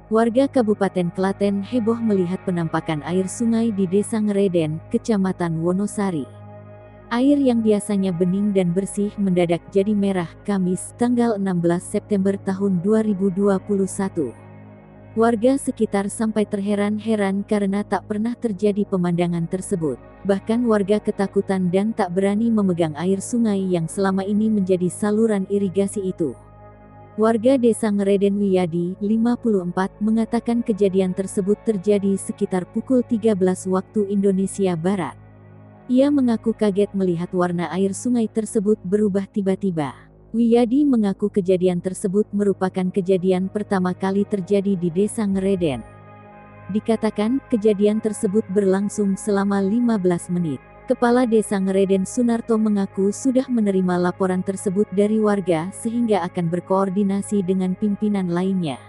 Warga Kabupaten Klaten heboh melihat penampakan air sungai di Desa Ngereden, Kecamatan Wonosari. Air yang biasanya bening dan bersih mendadak jadi merah Kamis, tanggal 16 September tahun 2021. Warga sekitar sampai terheran-heran karena tak pernah terjadi pemandangan tersebut. Bahkan warga ketakutan dan tak berani memegang air sungai yang selama ini menjadi saluran irigasi itu. Warga Desa Ngereden Wiyadi, 54, mengatakan kejadian tersebut terjadi sekitar pukul 13 waktu Indonesia Barat. Ia mengaku kaget melihat warna air sungai tersebut berubah tiba-tiba. Wiyadi mengaku kejadian tersebut merupakan kejadian pertama kali terjadi di Desa Ngereden. Dikatakan, kejadian tersebut berlangsung selama 15 menit. Kepala Desa Ngereden Sunarto mengaku sudah menerima laporan tersebut dari warga sehingga akan berkoordinasi dengan pimpinan lainnya.